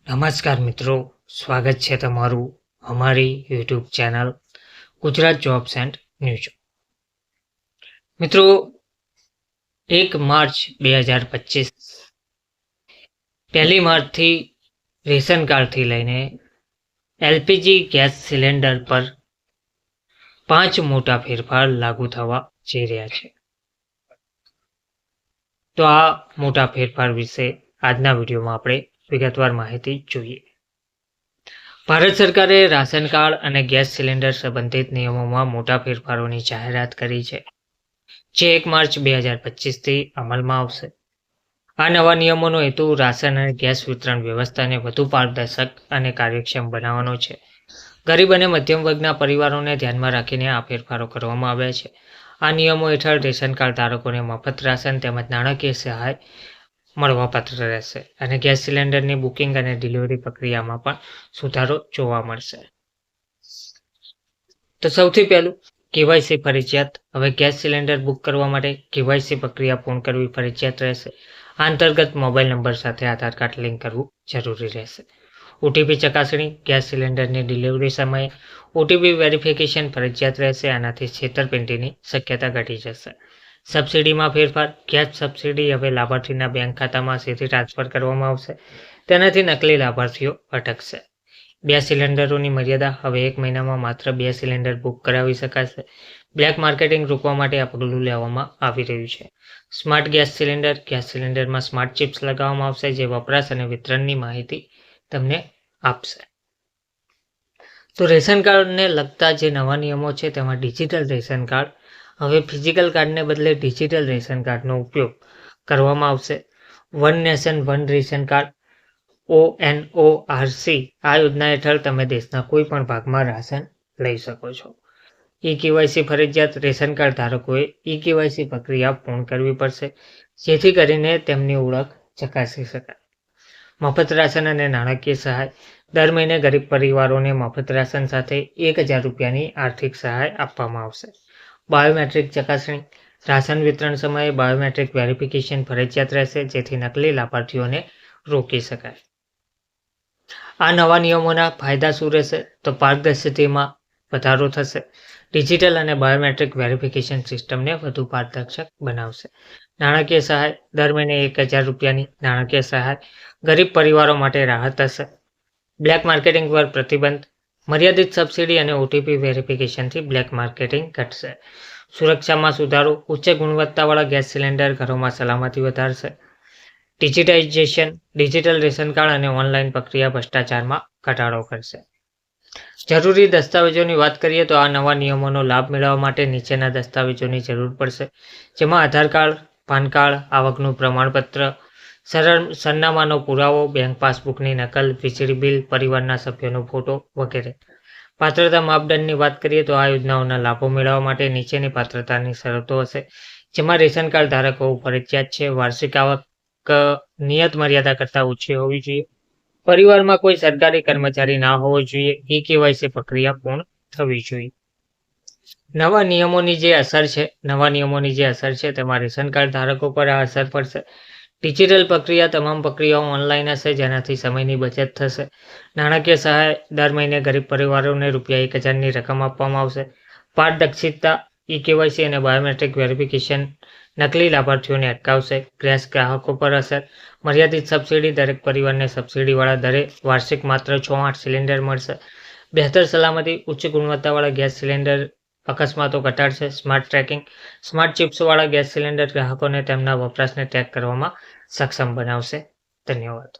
નમસ્કાર મિત્રો, સ્વાગત છે તમારું અમારી YouTube channel Gujarat jobs and news. મિત્રો, 1 માર્ચ 2025 1 માર્ચથી રેશન કાર્ડથી લઈને એલપીજી ગેસ સિલિન્ડર પર 5 મોટા ફેરફાર લાગુ થવા જઈ રહ્યા છે. તો આ મોટા ફેરફાર વિશે આજના વિડીયોમાં આપણે વિગતવાર માહિતી જોઈએ. ભારત સરકારે રાશન કાર્ડ અને ગેસ સિલિન્ડર સંબંધિત નિયમોમાં મોટા ફેરફારોની જાહેરાત કરી છે, જે 1 માર્ચ 2025થી અમલમાં આવશે. આ નવા નિયમોનો હેતુ રાશન અને ગેસ વિતરણ વ્યવસ્થાને વધુ પારદર્શક અને કાર્યક્ષમ બનાવવાનો છે. ગરીબ અને મધ્યમ વર્ગના પરિવારોને ધ્યાનમાં રાખીને આ ફેરફારો કરવામાં આવ્યા છે. આ નિયમો હેઠળ રેશન કાર્ડ ધારકોને મફત રાશન તેમજ નાણાકીય સહાય મળવાપાત્ર રહેશે અને ગેસ સિલિન્ડરની બુકિંગ અને ડિલિવરી પ્રક્રિયામાં પણ સુધારો જોવા મળશે. તો સૌથી પહેલું, કેવાયસી ફરજિયાત. હવે ગેસ સિલિન્ડર બુક કરવા માટે કેવાયસી પ્રક્રિયા પૂર્ણ કરવી ફરજિયાત રહેશે. આ અંતર્ગત મોબાઈલ નંબર સાથે આધાર કાર્ડ લિંક કરવું જરૂરી રહેશે. ઓટીપી ચકાસણી. ગેસ સિલિન્ડરની ડિલિવરી સમયે ઓટીપી વેરિફિકેશન ફરજિયાત રહેશે. આનાથી છેતરપિંડીની શક્યતા ઘટી જશે. સબસિડીમાં ફેરફાર. ગેસ સબસિડી હવે લાભાર્થીના બેંક ખાતામાં સીધી ટ્રાન્સફર કરવામાં આવશે. તેનાથી નકલી લાભાર્થીઓ અટકશે. 2 સિલિન્ડરોની મર્યાદા. હવે 1 મહિનામાં માત્ર 2 સિલિન્ડર બુક કરાવી શકાશે. બ્લેક માર્કેટિંગ રોકવા માટે આ પગલું લેવામાં આવી રહ્યું છે. Smart gas cylinder. ગેસ સિલિન્ડરમાં સ્માર્ટ ચિપ્સ લગાવવામાં આવશે, જે વપરાશ અને વિતરણની માહિતી તમને આપશે. તો રેશન કાર્ડને લગતા જે નવા નિયમો છે તેમાં ડિજિટલ રેશન કાર્ડ. હવે ફિઝિકલ કાર્ડને બદલે ડિજિટલ રેશન કાર્ડનો ઉપયોગ કરવામાં આવશે. One nation one ration card ONORC. આ યોજના હેઠળ તમે દેશના કોઈ પણ ભાગમાં રાશન લઈ શકો છો. કેવાયસી ફરજિયાત. રેશન કાર્ડ ધારકોએ કેવાયસી પ્રક્રિયા પૂર્ણ કરવી પડશે, જેથી કરીને તેમની ઓળખ ચકાસી શકાય. મફત રાશન અને નાણાકીય સહાય. દર મહિને ગરીબ પરિવારોને મફત રાશન સાથે 1000 રૂપિયાની આર્થિક સહાય આપવામાં આવશે. બાયોમેટ્રિક ચકાસણી. રાશન વિતરણ સમયે બાયોમેટ્રિક વેરિફિકેશન ફરજિયાત રહેશે, જેથી નકલી લાભાર્થીઓને રોકી શકાય. આ નવા નિયમોના ફાયદા શું રહેશે? તો પારદર્શિતામાં વધારો થશે. ડિજિટલ અને બાયોમેટ્રિક વેરિફિકેશન સિસ્ટમને વધુ પારદર્શક બનાવશે. નાણાકીય સહાય. દર મહિને 1000 રૂપિયાની નાણાકીય સહાય ગરીબ પરિવારો માટે રાહત હશે. બ્લેક માર્કેટિંગ પર પ્રતિબંધ. મર્યાદિત સબસિડી અને ઓટીપી વેરિફિકેશનથી બ્લેક માર્કેટિંગ ઘટશે. સુરક્ષામાં સુધારો. ઉચ્ચ ગુણવત્તાવાળા ગેસ સિલિન્ડર ઘરોમાં સલામતી વધારશે. ડિજિટાઇઝેશન. ડિજિટલ રેશન કાર્ડ અને ઓનલાઈન પ્રક્રિયા ભ્રષ્ટાચારમાં ઘટાડો કરશે. જરૂરી દસ્તાવેજોની વાત કરીએ તો આ નવા નિયમોનો લાભ મેળવવા માટે નીચેના દસ્તાવેજોની જરૂર પડશે, જેમાં આધાર કાર્ડ, પાન કાર્ડ, આવકનું પ્રમાણપત્ર, સરનામાનો પુરાવો, બેંક પાસબુકની નકલ, વીજળી બિલ, પરિવારના સભ્યોનો ફોટો વગેરે. પાત્રતા માપદંડની વાત કરીએ તો આ યોજનાઓના લાભો મેળવવા માટે નીચેની પાત્રતાની શરતો હશે, જેમાં રેશન કાર્ડ ધારકો ફરજિયાત છે. વાર્ષિક આવક નિયત મર્યાદા કરતાં ઓછી હોવી જોઈએ. પરિવારમાં કોઈ સરકારી કર્મચારી ના હોવો જોઈએ. કેવાયસી પ્રક્રિયા પૂર્ણ થવી જોઈએ. નવા નિયમોની જે અસર છે તેમાં રેશન કાર્ડ ધારકો પર આ અસર પડશે. ડિજિટલ પ્રક્રિયા. તમામ પ્રક્રિયાઓ ઓનલાઈન હશે, જેનાથી સમયની બચત થશે. નાણાકીય સહાય. દર મહિને ગરીબ પરિવારોને ₹1000ની રકમ આપવામાં આવશે. પારદર્શિતા. કેવાયસી અને બાયોમેટ્રિક વેરિફિકેશન નકલી લાભાર્થીઓને અટકાવશે. ગ્રાહકો પર અસર. મર્યાદિત સબસિડી. દરેક પરિવારને સબસિડીવાળા દરે વાર્ષિક માત્ર 6-8 સિલિન્ડર મળશે. બહેતર સલામતી. ઉચ્ચ ગુણવત્તાવાળા ગેસ સિલિન્ડર અકસ્માતો ઘટાડશે. Smart tracking. સ્માર્ટ ચિપ્સવાળા ગેસ સિલિન્ડર ગ્રાહકોને તેમના વપરાશને ટ્રેક કરવામાં સક્ષમ બનાવશે. ધન્યવાદ.